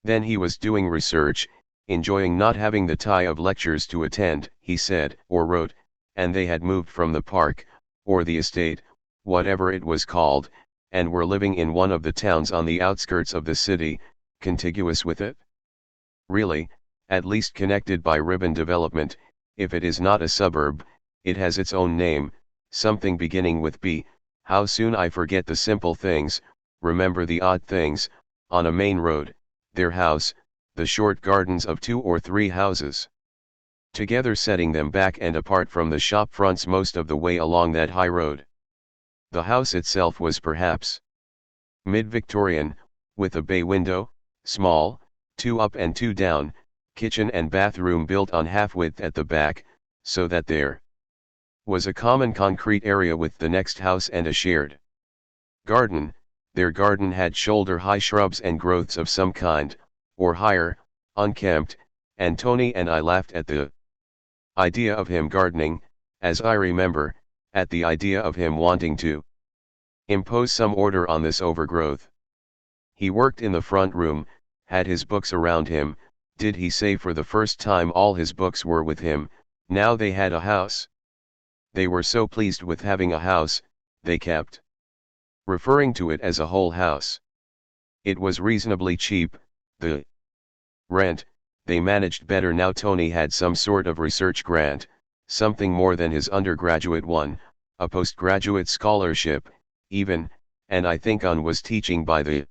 Then he was doing research, enjoying not having the tie of lectures to attend, he said, or wrote, and they had moved from the park, or the estate, whatever it was called, and were living in one of the towns on the outskirts of the city, contiguous with it. Really, at least connected by ribbon development. If it is not a suburb, it has its own name, something beginning with B. How soon I forget the simple things, remember the odd things, on a main road, their house, the short gardens of 2 or 3 houses together, setting them back and apart from the shop fronts most of the way along that high road. The house itself was perhaps mid-Victorian, with a bay window, small, 2 up and 2 down, kitchen and bathroom built on half-width at the back, so that there was a common concrete area with the next house and a shared garden. Their garden had shoulder-high shrubs and growths of some kind, or higher, unkempt, and Tony and I laughed at the idea of him gardening, as I remember, at the idea of him wanting to impose some order on this overgrowth. He worked in the front room, had his books around him. Did he say for the first time all his books were with him? Now they had a house. They were so pleased with having a house, they kept referring to it as a whole house. It was reasonably cheap, the rent. They managed better now. Tony had some sort of research grant, something more than his undergraduate one, a postgraduate scholarship, even, and I think was teaching by the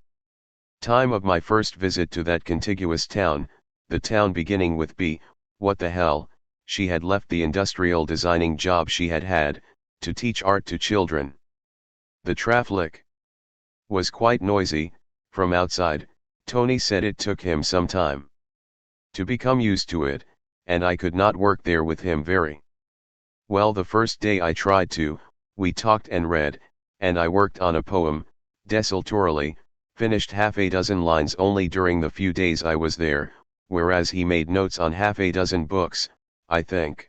time of my first visit to that contiguous town, the town beginning with B. What the hell, she had left the industrial designing job she had had, to teach art to children. The traffic was quite noisy. From outside, Tony said it took him some time to become used to it, and I could not work there with him very well. The first day I tried to, we talked and read, and I worked on a poem, desultorily, finished half a dozen lines only during the few days I was there, whereas he made notes on half a dozen books, I think.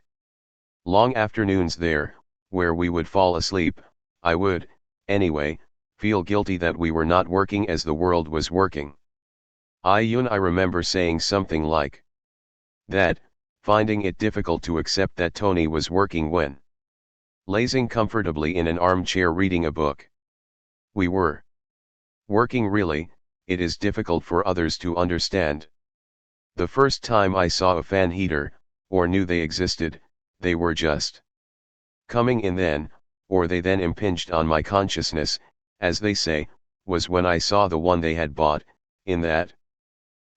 Long afternoons there, where we would fall asleep, I would, anyway, feel guilty that we were not working as the world was working. I remember saying something like that, finding it difficult to accept that Tony was working when lazing comfortably in an armchair reading a book. We were working really. It is difficult for others to understand. The first time I saw a fan heater, or knew they existed, they were just coming in then, or they then impinged on my consciousness, as they say, was when I saw the one they had bought, in that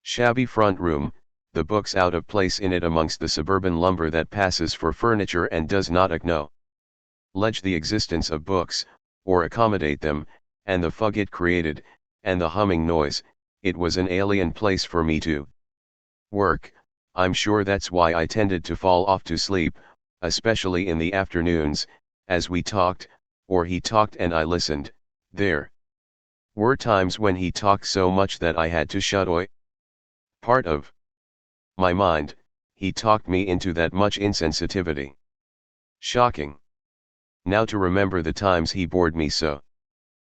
shabby front room, the books out of place in it amongst the suburban lumber that passes for furniture and does not acknowledge the existence of books, or accommodate them, and the fug it created, and the humming noise. It was an alien place for me to work. I'm sure that's why I tended to fall off to sleep, especially in the afternoons, as we talked, or he talked and I listened. There were times when he talked so much that I had to shut part of my mind. He talked me into that much insensitivity. Shocking. Now to remember the times he bored me so.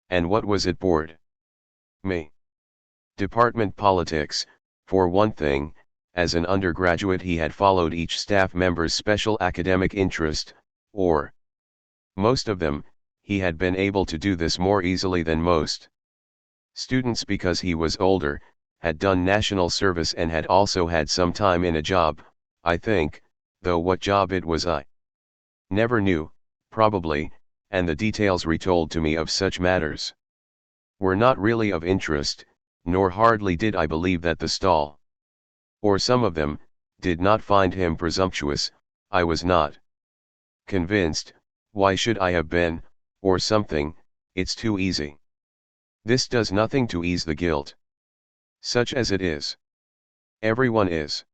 And what was it bored me? Department politics, for one thing. As an undergraduate he had followed each staff member's special academic interest, or most of them. He had been able to do this more easily than most students because he was older, had done national service and had also had some time in a job, I think, though what job it was I never knew, probably, and the details retold to me of such matters were not really of interest, nor hardly did I believe that the stall, or some of them, did not find him presumptuous. I was not convinced. Why should I have been, or something? It's too easy. This does nothing to ease the guilt. Such as it is. Everyone is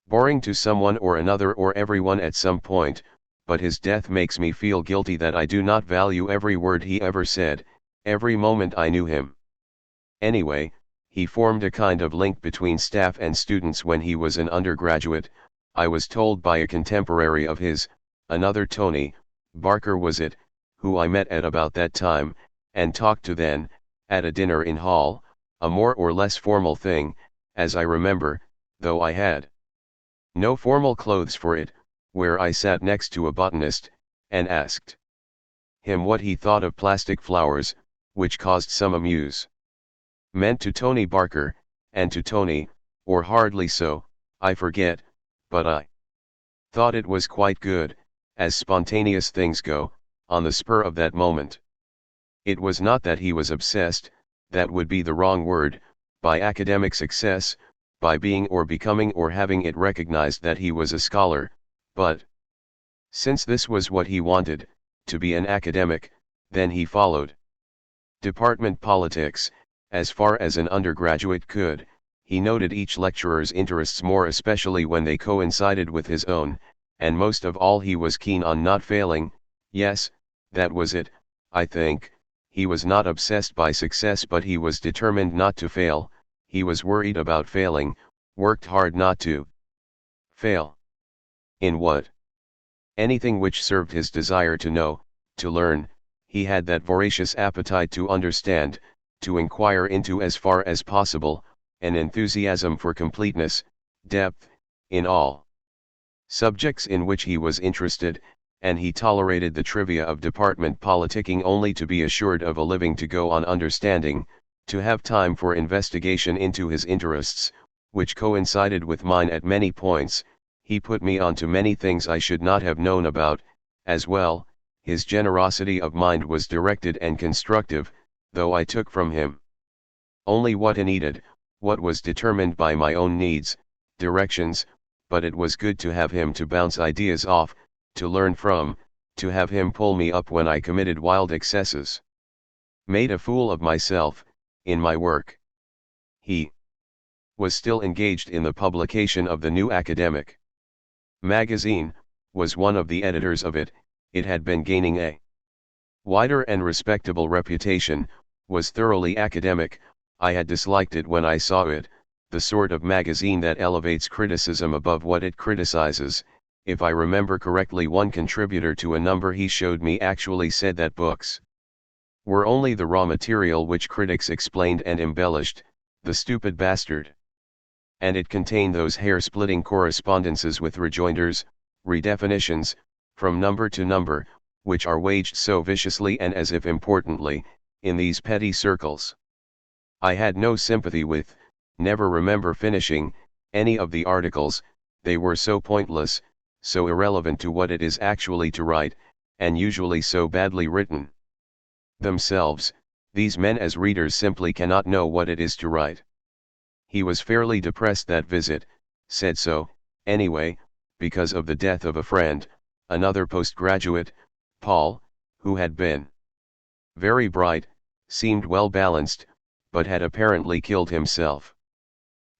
boring to someone or another, or everyone at some point, but his death makes me feel guilty that I do not value every word he ever said, every moment I knew him. Anyway, he formed a kind of link between staff and students when he was an undergraduate. I was told by a contemporary of his, another Tony Barker was it, who I met at about that time, and talked to then, at a dinner in Hall, a more or less formal thing, as I remember, though I had no formal clothes for it, where I sat next to a botanist, and asked him what he thought of plastic flowers, which caused some amuse. Meant to Tony Barker, and to Tony, or hardly so, I forget, but I thought it was quite good, as spontaneous things go, on the spur of that moment. It was not that he was obsessed, that would be the wrong word, by academic success, by being or becoming or having it recognized that he was a scholar, but since this was what he wanted, to be an academic, then he followed department politics, as far as an undergraduate could. He noted each lecturer's interests more especially when they coincided with his own, and most of all he was keen on not failing. Yes, that was it, I think. He was not obsessed by success, but he was determined not to fail. He was worried about failing, worked hard not to fail. In what? Anything which served his desire to know, to learn. He had that voracious appetite to understand, to inquire into as far as possible, an enthusiasm for completeness, depth, in all subjects in which he was interested, and he tolerated the trivia of department politicking only to be assured of a living to go on understanding, to have time for investigation into his interests, which coincided with mine at many points. He put me on to many things I should not have known about, as well. His generosity of mind was directed and constructive, though I took from him only what I needed, what was determined by my own needs, directions, but it was good to have him to bounce ideas off, to learn from, to have him pull me up when I committed wild excesses. Made a fool of myself, in my work. He was still engaged in the publication of the New Academic magazine, was one of the editors of it. It had been gaining a wider and respectable reputation, was thoroughly academic. I had disliked it when I saw it, the sort of magazine that elevates criticism above what it criticizes. If I remember correctly, one contributor to a number he showed me actually said that books were only the raw material which critics explained and embellished, the stupid bastard. And it contained those hair-splitting correspondences with rejoinders, redefinitions, from number to number, which are waged so viciously and as if importantly, in these petty circles. I had no sympathy with, never remember finishing, any of the articles. They were so pointless, so irrelevant to what it is actually to write, and usually so badly written themselves. These men as readers simply cannot know what it is to write. He was fairly depressed that visit, said so, anyway, because of the death of a friend, another postgraduate, Paul, who had been very bright, seemed well balanced, but had apparently killed himself.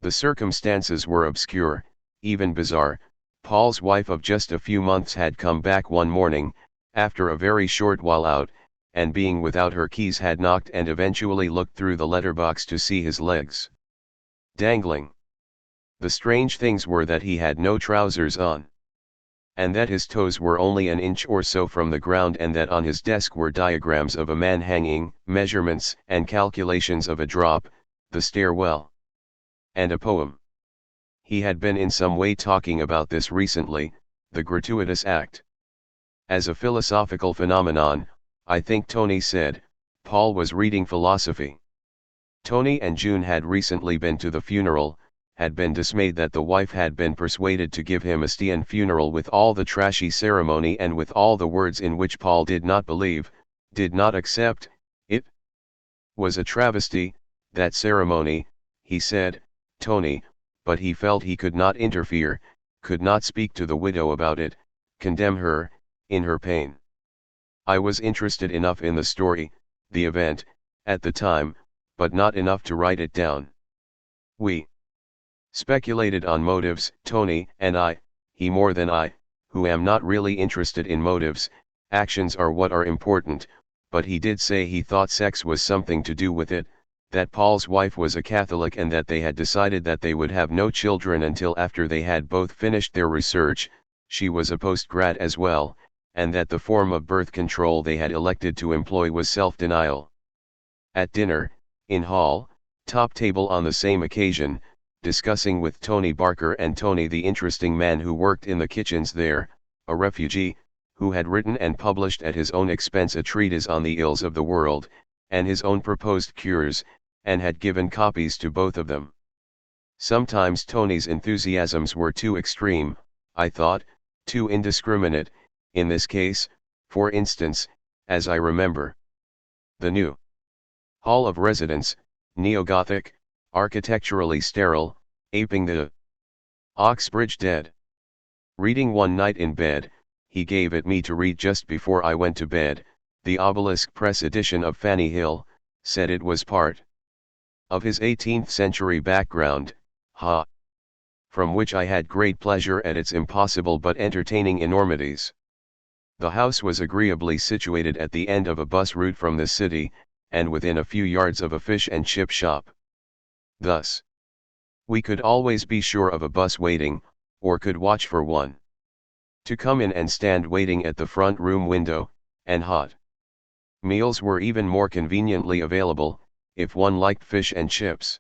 The circumstances were obscure, even bizarre. Paul's wife of just a few months had come back one morning, after a very short while out, and being without her keys had knocked and eventually looked through the letterbox to see his legs dangling. The strange things were that he had no trousers on, and that his toes were only an inch or so from the ground, and that on his desk were diagrams of a man hanging, measurements and calculations of a drop, the stairwell, and a poem. He had been in some way talking about this recently, the gratuitous act. As a philosophical phenomenon, I think Tony said, Paul was reading philosophy. Tony and June had recently been to the funeral, had been dismayed that the wife had been persuaded to give him a Stygian funeral with all the trashy ceremony and with all the words in which Paul did not believe, did not accept. It was a travesty, that ceremony, he said, Tony, but he felt he could not interfere, could not speak to the widow about it, condemn her, in her pain. I was interested enough in the story, the event, at the time, but not enough to write it down. We speculated on motives, Tony and I, he more than I, who am not really interested in motives. Actions are what are important, but he did say he thought sex was something to do with it, that Paul's wife was a Catholic and that they had decided that they would have no children until after they had both finished their research. She was a postgrad as well, and that the form of birth control they had elected to employ was self-denial. At dinner, in hall, top table on the same occasion, discussing with Tony Barker and Tony, the interesting man who worked in the kitchens there, a refugee, who had written and published at his own expense a treatise on the ills of the world, and his own proposed cures, and had given copies to both of them. Sometimes Tony's enthusiasms were too extreme, I thought, too indiscriminate, in this case, for instance, as I remember. The new Hall of Residence, neo-Gothic, architecturally sterile, aping the Oxbridge Dead. Reading one night in bed, he gave it me to read just before I went to bed, the Obelisk Press edition of Fanny Hill, said it was part of his 18th century background, from which I had great pleasure at its impossible but entertaining enormities. The house was agreeably situated at the end of a bus route from the city, and within a few yards of a fish and chip shop. Thus, we could always be sure of a bus waiting, or could watch for one to come in and stand waiting at the front room window, and hot meals were even more conveniently available, if one liked fish and chips.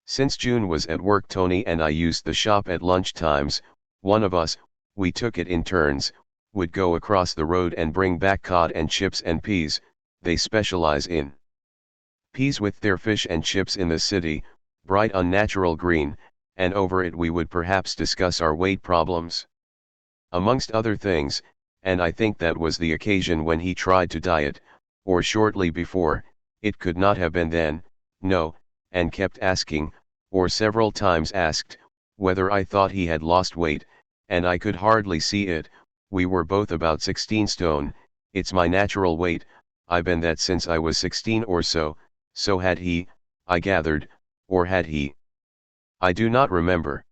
Since June was at work, Tony and I used the shop at lunch times. One of us, we took it in turns, would go across the road and bring back cod and chips and peas. They specialize in peas with their fish and chips in the city, bright unnatural green, and over it we would perhaps discuss our weight problems, amongst other things, and I think that was the occasion when he tried to diet, or shortly before. It could not have been then, no, and kept asking, or several times asked, whether I thought he had lost weight, and I could hardly see it. We were both about 16 stone, it's my natural weight, I've been that since I was 16 or so, so had he, I gathered, or had he? I do not remember.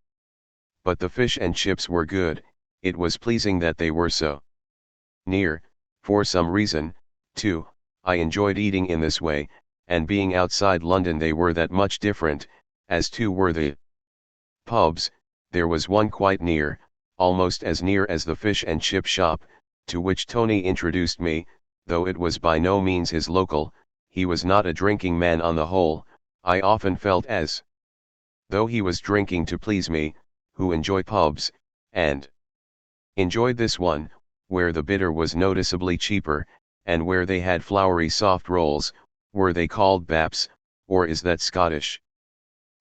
But the fish and chips were good, it was pleasing that they were so near. For some reason, too, I enjoyed eating in this way, and being outside London they were that much different, as too were the pubs. There was one quite near, almost as near as the fish and chip shop, to which Tony introduced me, though it was by no means his local. He was not a drinking man on the whole. I often felt as though he was drinking to please me, who enjoy pubs, and enjoyed this one, where the bitter was noticeably cheaper, and where they had floury soft rolls. Were they called baps, or is that Scottish?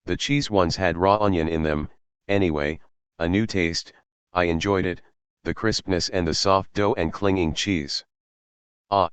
The cheese ones had raw onion in them. Anyway, a new taste. I enjoyed it, the crispness and the soft dough and clinging cheese. Ah!